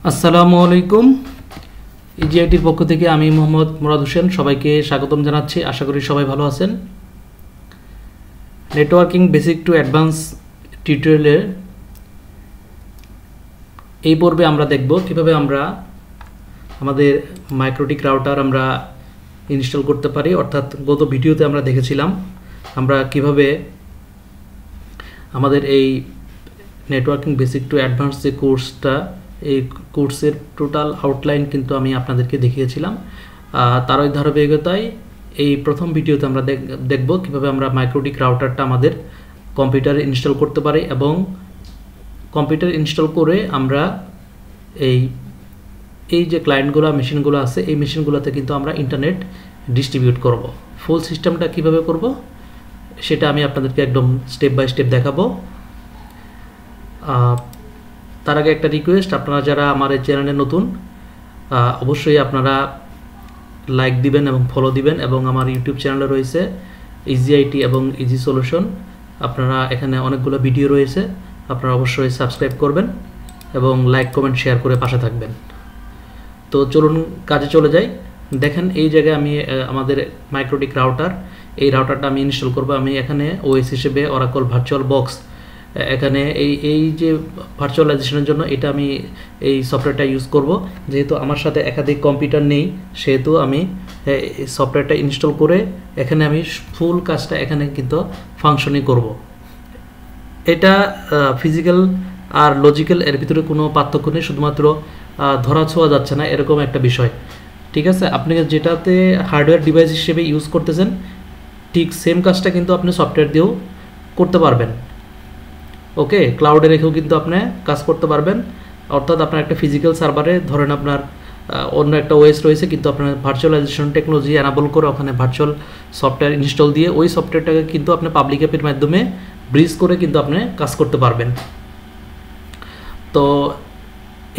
আসসালামু আলাইকুম। ইজিআইটির পক্ষ থেকে আমি মোহাম্মদ মুরাদ হোসেন সবাইকে স্বাগতম জানাচ্ছি। আশা করি সবাই ভালো আছেন। নেটওয়ার্কিং বেসিক টু অ্যাডভান্স টিউটোরিয়ালের এই পর্বে আমরা দেখব কিভাবে আমরা আমাদের মাইক্রোটিক রাউটার আমরা ইনস্টল করতে পারি। অর্থাৎ গত ভিডিওতে আমরা দেখেছিলাম আমরা কিভাবে আমাদের এই নেটওয়ার্কিং বেসিক টু অ্যাডভান্স যে কোর্সটা, এই কোর্সের টোটাল আউটলাইন কিন্তু আমি আপনাদেরকে দেখিয়েছিলাম। তারই ধারাবাহিকতায় এই প্রথম ভিডিওতে আমরা দেখব কিভাবে আমরা মাইক্রোটিক রাউটারটা আমাদের কম্পিউটারে ইনস্টল করতে পারি এবং কম্পিউটার ইনস্টল করে আমরা এই যে ক্লায়েন্টগুলো মেশিনগুলো আছে এই মেশিনগুলোতে কিন্তু আমরা ইন্টারনেট ডিস্ট্রিবিউট করব। ফুল সিস্টেমটা কিভাবে করব সেটা আমি আপনাদেরকে একদম স্টেপ বাই স্টেপ দেখাবো। তার আগে একটা রিকোয়েস্ট, আপনারা যারা আমার এই চ্যানেলে নতুন অবশ্যই আপনারা লাইক দিবেন এবং ফলো দিবেন, এবং আমার ইউটিউব চ্যানেলে রয়েছে ইজিআইটি এবং ইজি সলিউশন। আপনারা এখানে অনেকগুলো ভিডিও রয়েছে, আপনারা অবশ্যই সাবস্ক্রাইব করবেন এবং লাইক কমেন্ট শেয়ার করে পাশে থাকবেন। তো চলুন কাজে চলে যাই। দেখেন এই জায়গায় আমি আমাদের মাইক্রোটিক রাউটার, এই রাউটারটা আমি ইনস্টল করব। আমি এখানে ওএস হিসেবে অরাকল ভার্চুয়াল বক্স, এখানে এই যে ভার্চুয়ালাইজেশনের জন্য এটা আমি এই সফটওয়্যারটা ইউজ করব। যেহেতু আমার সাথে একাধিক কম্পিউটার নেই সেহেতু আমি এই সফটওয়্যারটা ইনস্টল করে এখানে আমি ফুল কাজটা এখানে কিন্তু ফাংশনিং করব। এটা ফিজিক্যাল আর লজিক্যাল এর ভিতরে কোনো পার্থক্য নেই, শুধুমাত্র ধরা ছোঁয়া যাচ্ছে না এরকম একটা বিষয়। ঠিক আছে, আপনি যেটাতে হার্ডওয়্যার ডিভাইস হিসেবে ইউজ করতেছেন ঠিক সেম কাজটা কিন্তু আপনি সফটওয়্যার দিয়েও করতে পারবেন। ওকে, ক্লাউডে রেখেও কিন্তু আপনি কাজ করতে পারবেন। অর্থাৎ আপনার একটা ফিজিক্যাল সার্ভারে ধরেন আপনার অন্য একটা ওএস রয়েছে, কিন্তু আপনার ভার্চুয়ালাইজেশন টেকনোলজি এনাবল করে ওখানে ভার্চুয়াল সফটওয়্যার ইনস্টল দিয়ে ওই সফটওয়্যারটাকে কিন্তু আপনি পাবলিক অ্যাপের মাধ্যমে ব্রিজ করে কিন্তু আপনি কাজ করতে পারবেন। তো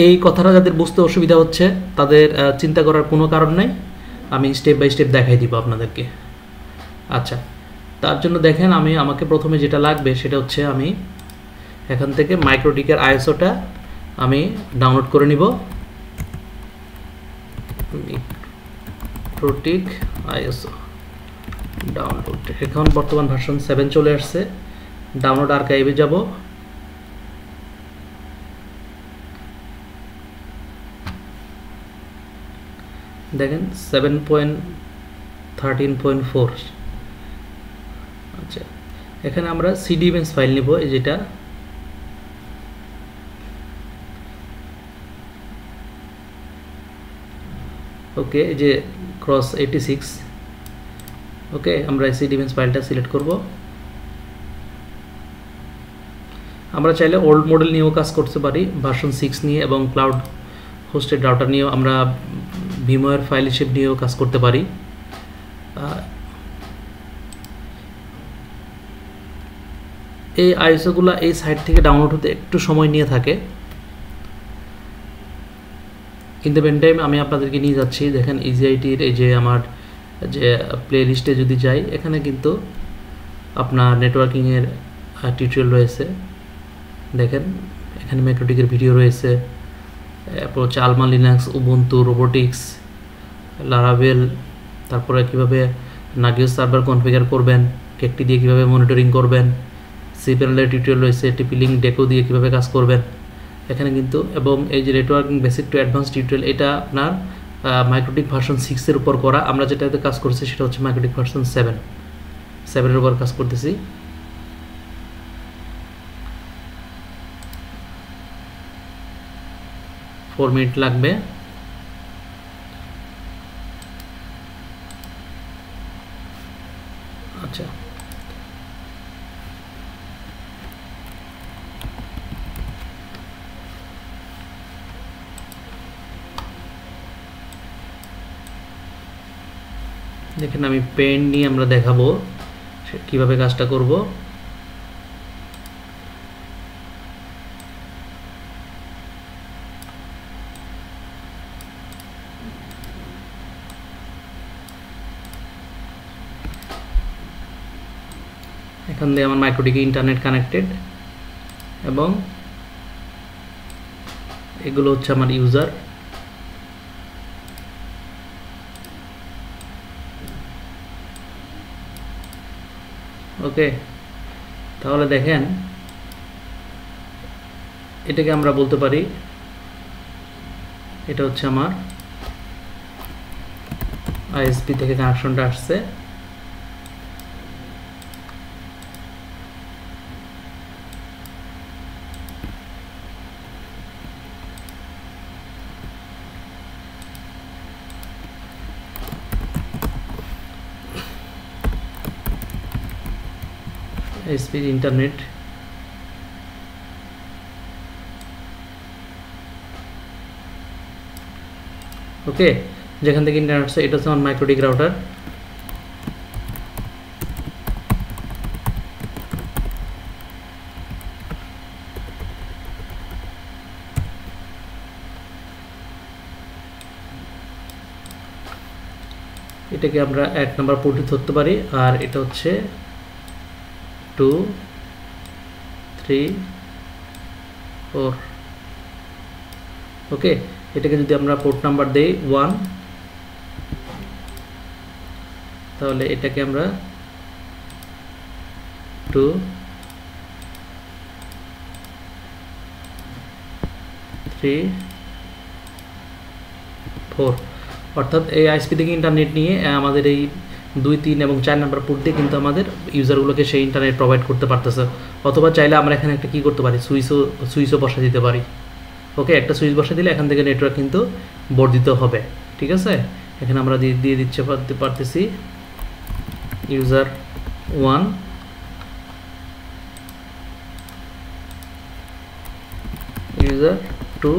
এই কথাটা যাদের বুঝতে অসুবিধা হচ্ছে তাদের চিন্তা করার কোনো কারণ নেই, আমি স্টেপ বাই স্টেপ দেখাই দিব আপনাদেরকে। আচ্ছা, তার জন্য দেখেন আমাকে প্রথমে যেটা লাগবে সেটা হচ্ছে আমি এখান থেকে মাইক্রোটিকের আইএসওটা আমি ডাউনলোড করে নিব। মাইক্রোটিক আইএসও ডাউনলোড, এখন বর্তমান ভার্সন 7 চলে আসছে। ডাউনলোড আর্কাইভে যাব। দেখেন 7.13.4। আচ্ছা, এখানে আমরা সিডি ইমেজ ফাইল নিব, এই যেটা ওকে, এই যে ক্রস 86। ওকে, আমরা সিডি ইমেজ ফাইলটা সিলেক্ট করব। আমরা চাইলে ওল্ড মডেল নিয়েও কাজ করতে পারি, ভার্সন 6 নিয়ে, এবং ক্লাউড হোস্টেড রাউটার নিয়েও আমরা ভিমওয়্যার ফাইল হিসেবে নিয়েও কাজ করতে পারি। এই আইএসওগুলো এই সাইট থেকে ডাউনলোড হতে একটু সময় নিয়ে থাকে, কিন্তু মেন টাইম আমি আপনাদেরকে নিয়ে যাচ্ছি। দেখেন ইজিআইটির এই যে আমার যে প্লে লিস্টে যদি যাই, এখানে কিন্তু আপনার নেটওয়ার্কিংয়ের টিউটোরিয়াল রয়েছে। দেখেন এখানে মাইক্রোটিকের ভিডিও রয়েছে, তারপর হচ্ছে আলমা লিনাক্স, উবুন্টু, রোবোটিক্স, লারাভেল, তারপরে কীভাবে নাগিও সার্ভার কনফিগার করবেন, কেকটি দিয়ে কীভাবে মনিটরিং করবেন, সিপ্যানেলের টিউটোরিয়াল রয়েছে, টিপি-লিঙ্ক ডেকো দিয়ে কীভাবে কাজ করবেন এখানে কিন্তু। এবং এই যে networking basic to advance tutorial, এটা আপনার মাইক্রোটিক ভার্সন 6-এর উপর করা। আমরা যেটাতে কাজ করছি সেটা হচ্ছে মাইক্রোটিক ভার্সন 7-এর উপর কাজ করতেছি। ফোর মিনিট লাগবে। আচ্ছা, দেখেন আমি পেন নিয়ে আমরা দেখাবো কিভাবে কাজটা করব। এখান দিয়ে আমার মাইক্রোটিকে ইন্টারনেট কানেক্টেড, এবং এগুলো হচ্ছে আমার ইউজার। ওকে, তাহলে দেখেন এটাকে আমরা বলতে পারি এটা হচ্ছে আমার আইএসপি থেকে কানেকশনটা আসছে। আইএসপি ইন্টারনেট, ওকে, যেখান থেকে ইন্টারনেট আসছে এটা হচ্ছে আমার মাইক্রোটিক রাউটার। এটাকে আমরা 1 নম্বর পোর্টে ধরতে পারি, আর এটা হচ্ছে 2 3 4। ওকে, এটাকে যদি আমরা পোর্ট নাম্বার দেই 1, তাহলে এটাকে আমরা 2 3 4। অর্থাৎ এই আইএসপি থেকে ইন্টারনেট নিয়ে আমাদের এই 2 3 এবং 4 নাম্বার পোর্ট দিয়ে কিন্তু আমাদের ইউজারগুলোকে সেই ইন্টারনেট প্রোভাইড করতে পারতেছে। অথবা চাইলে আমরা এখানে একটা কি করতে পারি, সুইচও বসা দিতে পারি। ওকে, একটা সুইচ বসা দিলে এখান থেকে নেটওয়ার্ক কিন্তু বর্ধিত হবে। ঠিক আছে, এখানে আমরা দিয়ে দিচ্ছে পারতেছি ইউজার 1, ইউজার 2,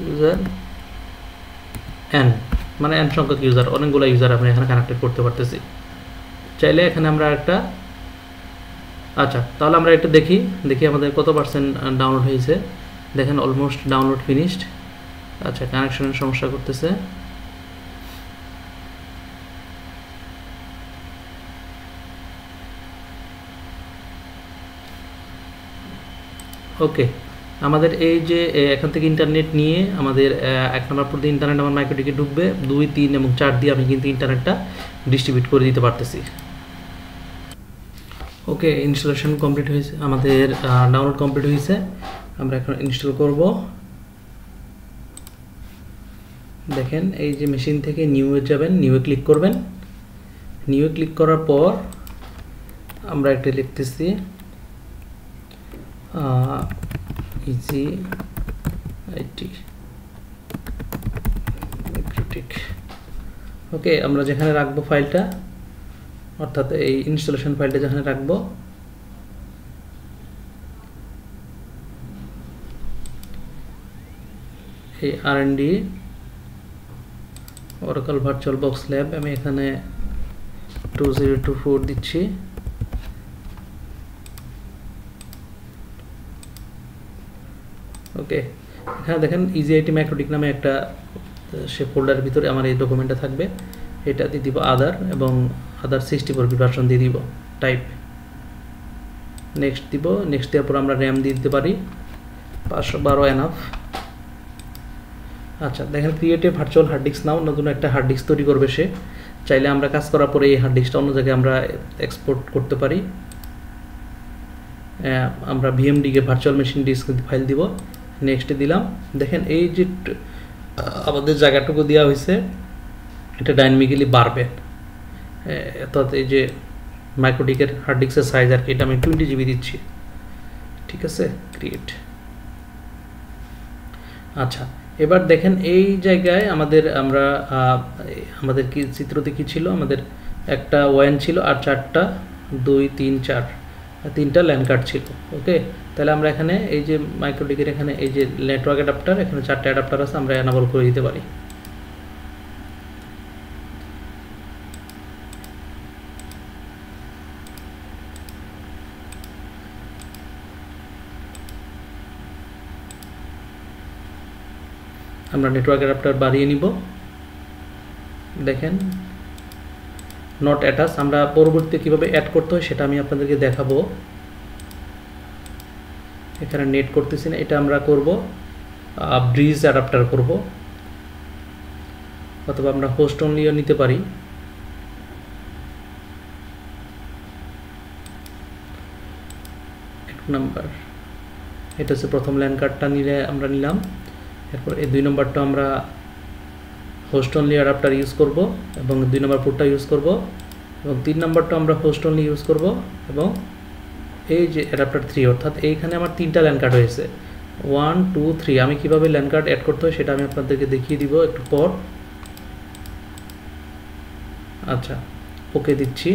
ইউজার n, মানে n সংখ্যক ইউজার, অনেকগুলো ইউজার আমরা এখানে কানেক্টেড করতে পারতেছি। চাইলে এখানে আমরা একটা, আচ্ছা তাহলে আমরা একটু দেখি আমাদের কত পার্সেন্ট ডাউনলোড হয়েছে। দেখেন অলমোস্ট ডাউনলোড ফিনিশড। আচ্ছা, কানেকশনের সমস্যা করতেছে। ওকে, আমাদের এই যে এখান থেকে ইন্টারনেট নিয়ে আমাদের 1 নম্বর পোর্ট দিয়ে ইন্টারনেট আমার মাইক্রোটিকে ঢুকবে, 2 3 এবং 4 দিয়ে আমি কিন্তু ইন্টারনেটটা ডিস্ট্রিবিউট করে দিতে পারতেছি। ওকে, ইনস্টলেশন কমপ্লিট হয়েছে, আমাদের ডাউনলোড কমপ্লিট হয়েছে। আমরা এখন ইনস্টল করব। দেখেন এই যে মেশিন থেকে নিউয়ে যাবেন, নিউয়ে ক্লিক করবেন। নিউয়ে ক্লিক করার পর আমরা একটা লিখতেছি ইজি আইটি মিক্রোটিক। ওকে, আমরা যেখানে রাখবো ফাইলটা, অর্থাৎ এই ইনস্টলেশন ফাইলটা যেখানে রাখবো, এই R&D Oracle Virtual Box Lab আমি এখানে 2024 দিচ্ছি। ওকে, এখানে দেখেন ইজি আইটি মাইক্রোটিক নামে একটা সে ফোল্ডারের ভিতরে আমার এই ডকুমেন্টটা থাকবে। এটা দিয়ে দিব আদার, এবং আদার 64 বিট ভার্সন দিয়ে দিব। টাইপ নেক্সট দিব। নেক্সট দেওয়ার পর আমরা র্যাম দিয়ে দিতে পারি 512 এনাফ। আচ্ছা, দেখেন create a virtual hard disk now, নতুন একটা হার্ড ডিস্ক তৈরি করবে সে। চাইলে আমরা কাজ করার পরে এই হার্ড ডিস্কটা অন্য জায়গায় আমরা এক্সপোর্ট করতে পারি। আমরা ভিএমডিকে ভার্চুয়াল মেশিন ডিস্ক ফাইল দিব। নেক্সটে দিলাম। দেখেন এই যে আমাদের জায়গাটুকু দেওয়া হয়েছে, এটা ডাইনামিক্যালি বাড়বে। অর্থাৎ এই যে মাইক্রোটিকের হার্ড ডিস্কের সাইজ আর কি, এটা আমি 20 GB দিচ্ছি। ঠিক আছে, ক্রিয়েট। আচ্ছা, এবার দেখেন এই জায়গায় আমাদের কি চিত্রতে কি ছিল, আমাদের একটা ওয়ান ছিল আর 4টা 2 3 4 3টা ল্যান কার্ড ছিল। ওকে, তাহলে আমরা এখানে এই যে মাইক্রোটিকের এখানে এই যে নেটওয়ার্ক অ্যাডাপ্টার, এখানে 4টা অ্যাডাপ্টার আছে, আমরা এনাবল করে দিতে পারি। আমরা নেটওয়ার্ক অ্যাডাপ্টার বাড়িয়ে নিব। দেখেন নট অ্যাটাচ, আমরা পরবর্তীতে কিভাবে অ্যাড করতে হয় সেটা আমি আপনাদেরকে দেখাবো। এখানে নেট করতেছি না, এটা আমরা করব ব্রিজ অ্যাডাপ্টার করব, অথবা আমরা হোস্ট অনলিও নিতে পারি। এক নাম্বার এটা হচ্ছে প্রথম ল্যান কার্ডটা নিলে আমরা নিলাম। এরপর এই 2 নম্বরটা আমরা হোস্ট অনলি অ্যাডাপ্টার ইউজ করব এবং 2 নম্বর পোর্টটা ইউজ করব, এবং 3 নম্বরটা আমরা হোস্ট অনলি ইউজ করব, এবং এই যে অ্যাডাপ্টার 3 অর্থাৎ এইখানে আমার 3টা ল্যান কার্ড হয়েছে 1 2 3। আমি কিভাবে ল্যান কার্ড অ্যাড করতে হয় সেটা আমি আপনাদেরকে দেখিয়ে দিব একটু পর। আচ্ছা, ওকে দিচ্ছি।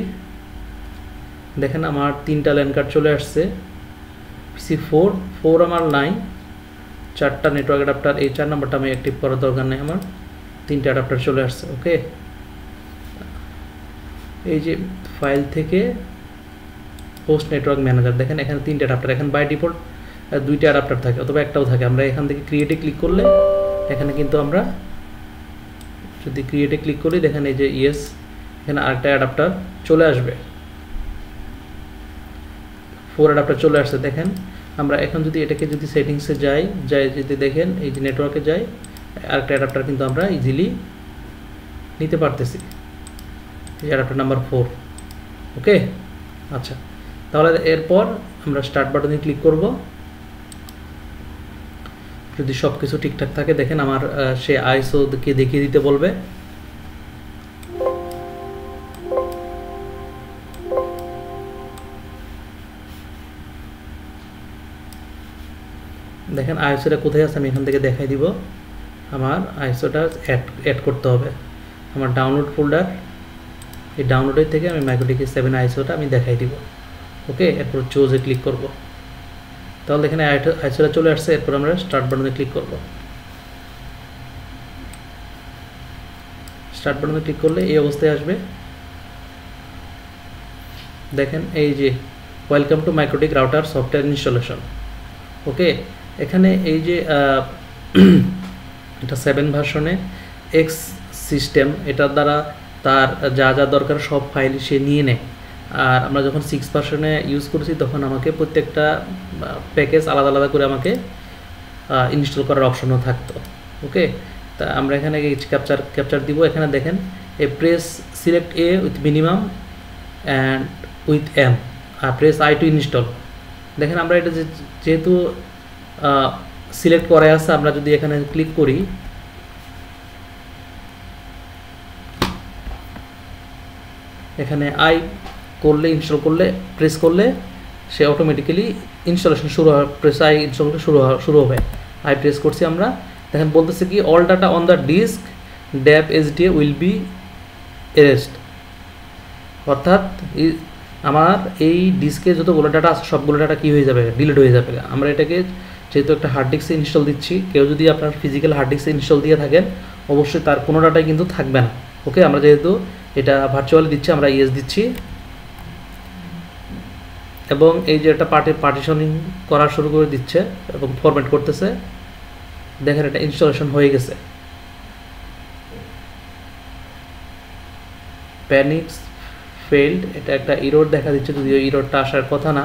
দেখেন আমার 3টা ল্যান কার্ড চলে আসছে। PC4 4 আমার নাই, 4টা নেটওয়ার্ক অ্যাডাপ্টার, এই 4 নম্বরটা আমি অ্যাক্টিভ করার দরকার নেই, আমার 3টা অ্যাডাপ্টার চলে আসছে। ওকে, এই যে ফাইল থেকে হোস্ট নেটওয়ার্ক ম্যানেজার, দেখেন এখানে 3টা অ্যাডাপ্টার, এখানে বাই ডিফল্ট 2টা অ্যাডাপ্টার থাকে অথবা একটাও থাকে। আমরা এখান থেকে ক্রিয়েটে ক্লিক করলে এখানে কিন্তু আমরা যদি ক্রিয়েটে ক্লিক করি দেখেন এই যে ইয়েস, এখানে আরেকটা অ্যাডাপ্টার চলে আসবে, 4 অ্যাডাপ্টার চলে আসছে। দেখেন আমরা এখন যদি এটাকে যদি সেটিংসে যাই যদি দেখেন এই যে নেটওয়ার্কে যাই, আরেকটা অ্যাডাপ্টার কিন্তু আমরা ইজিলি নিতে পারতেছি, এই অ্যাডাপ্টার নাম্বার 4। ওকে, আচ্ছা, তাহলে এরপর আমরা স্টার্ট বাটনে ক্লিক করব। যদি সব কিছু ঠিকঠাক থাকে দেখেন আমার সে আইএসওকে দেখিয়ে দিতে বলবে। দেখেন আইএসওটা কোথায় আছে আমি এখান থেকে দেখাই দিব। আমার আইএসওটা অ্যাড করতে হবে আমার ডাউনলোড ফোল্ডার, এই ডাউনলোডের থেকে আমি মাইক্রোটিকের 7 আইএসওটা আমি দেখাই দিব। ওকে, এরপর চুজে ক্লিক করব। তাহলে এখানে আইএসওটা চলে আসছে। এরপর আমরা স্টার্ট বাটনে ক্লিক করব। স্টার্ট বাটনে ক্লিক করলে এই অবস্থায় আসবে। দেখেন এই যে welcome to MikroTik router software installation. Okay, এখানে এই যে এটা 7 ভার্সনে এক্স সিস্টেম, এটার দ্বারা তার যা যা দরকার সব ফাইল সে নিয়ে নেয়। আর আমরা যখন 6 ভার্সনে ইউজ করছি তখন আমাকে প্রত্যেকটা প্যাকেজ আলাদা আলাদা করে আমাকে ইনস্টল করার অপশনও থাকতো। ওকে, তা আমরা এখানে ক্যাপচার দিব। এখানে দেখেন এই press select A with minimum and with M, আর প্রেস আই টু ইনস্টল। দেখেন আমরা এটা যেহেতু সিলেক্ট করা আছে, আমরা যদি এখানে ক্লিক করি এখানে আই করলে ইনস্টল করলে প্রেস করলে সে অটোমেটিক্যালি ইনস্টলেশন শুরু হয়, প্রেস আই ইনস্টল শুরু হবে। আই প্রেস করছি আমরা, দেখেন বলতেছে কি all data on the disk dev SDA will be erased, অর্থাৎ আমার এই ডিস্কে যতগুলো ডাটা আছে সবগুলো ডাটা কী হয়ে যাবে, ডিলিট হয়ে যাবে। আমরা এটাকে যেহেতু একটা হার্ড ডিস্কে ইনস্টল দিচ্ছি, কেউ যদি আপনার ফিজিক্যাল হার্ড ডিস্কে ইনস্টল দিয়ে থাকেন অবশ্যই তার কোনো ডাটাই কিন্তু থাকবে না। ওকে, আমরা যেহেতু এটা ভার্চুয়ালি দিচ্ছি আমরা ইয়েস দিচ্ছি, এবং এই যে একটা পার্টিশনিং করা শুরু করে দিচ্ছে এবং ফরম্যাট করতেছে। দেখেন এটা ইনস্টলেশন হয়ে গেছে। প্যানিক্স ফেইল্ড, এটা একটা ইরোর দেখা দিচ্ছে, যদিও ইরোরটা আসার কথা না।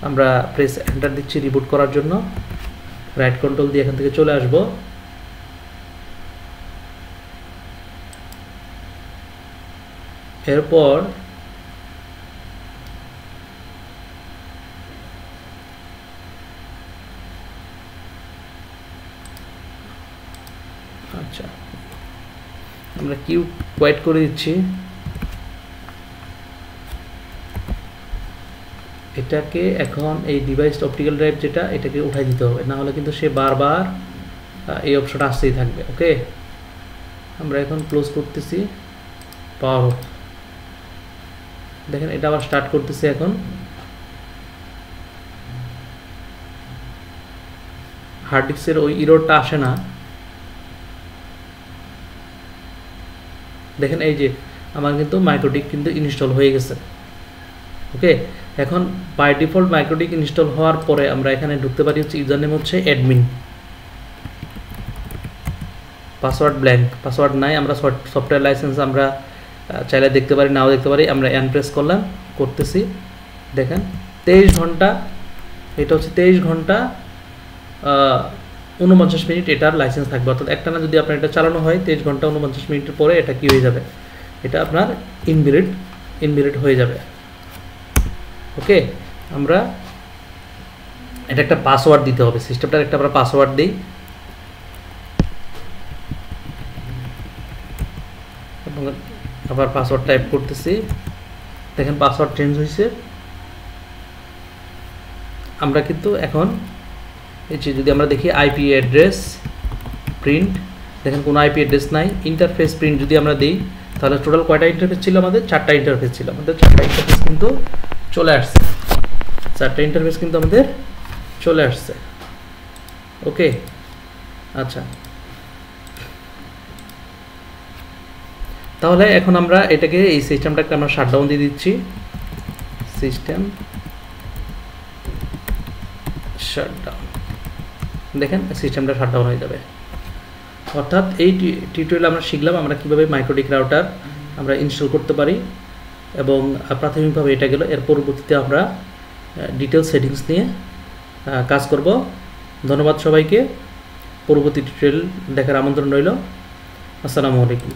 আমরা প্রেস এন্টার দিচ্ছি রিবুট করার জন্য, রাইট কন্ট্রোল দিয়ে এখান থেকে চলে আসব। এরপর আচ্ছা আমরা কিউ কোয়াইট করে দিচ্ছি। এটাকে এখন এই ডিভাইস অপটিক্যাল ড্রাইভ যেটা, এটাকে উঠাই দিতে হবে, না হলে কিন্তু সে বারবার এই অপশনটা আসতেই থাকবে। ওকে, আমরা এখন ক্লোজ করতেছি, পাওয়ার অফ। দেখেন এটা আবার স্টার্ট করতেছে। এখন হার্ড ডিস্কের ওই ইরোরটা আসে না। দেখেন এই যে আমার কিন্তু মাইক্রোটিক কিন্তু ইনস্টল হয়ে গেছে। ওকে, এখন বাই ডিফল্ট মাইক্রোটিক ইনস্টল হওয়ার পরে আমরা এখানে ঢুকতে পারি হচ্ছে ইউজার নেম হচ্ছে অ্যাডমিন, পাসওয়ার্ড ব্ল্যাঙ্ক, পাসওয়ার্ড নাই। আমরা সফটওয়্যার লাইসেন্স আমরা চাইলে দেখতে পারি, নাও দেখতে পারি। আমরা প্রেস করলাম, করতেছি। দেখেন 23 ঘন্টা এটা হচ্ছে 23 ঘন্টা 49 মিনিট এটার লাইসেন্স থাকবে, অর্থাৎ একটানা যদি আপনার এটা চালানো হয় 23 ঘন্টা 49 মিনিটের পরে এটা কি হয়ে যাবে, এটা আপনার ইনভ্যালিড হয়ে যাবে। ওকে, আমরা এটা একটা পাসওয়ার্ড দিতে হবে, সিস্টেমটার একটা আমরা পাসওয়ার্ড দিই এবং আবার পাসওয়ার্ড টাইপ করতেছি। দেখেন পাসওয়ার্ড চেঞ্জ হয়েছে। আমরা কিন্তু এখন এই যে যদি আমরা দেখি আইপি অ্যাড্রেস প্রিন্ট, দেখেন কোনো আইপি অ্যাড্রেস নাই। ইন্টারফেস প্রিন্ট যদি আমরা দিই তাহলে টোটাল কয়টা ইন্টারফেস ছিল আমাদের, 4টা ইন্টারফেস ছিল আমাদের, 4টা ইন্টারফেস কিন্তু চলে আসছে, 4টা ইন্টারফেস কিন্তু আমাদের চলে আসছে। ওকে, আচ্ছা, তাহলে এখন আমরা এটাকে এই সিস্টেমটাকে আমরা শাটডাউন দিয়ে দিচ্ছি, সিস্টেম শাটডাউন। দেখেন সিস্টেমটা শাটডাউন হয়ে যাবে। অর্থাৎ এই টিউটোরিয়ালে আমরা শিখলাম আমরা কিভাবে মাইক্রোটিক রাউটার আমরা ইনস্টল করতে পারি এবং প্রাথমিকভাবে এটা গেল। এর পরবর্তীতে আমরা ডিটেল সেটিংস নিয়ে কাজ করব। ধন্যবাদ সবাইকে, পরবর্তী টিউটোরিয়াল দেখার আমন্ত্রণ রইল। আসসালামু আলাইকুম।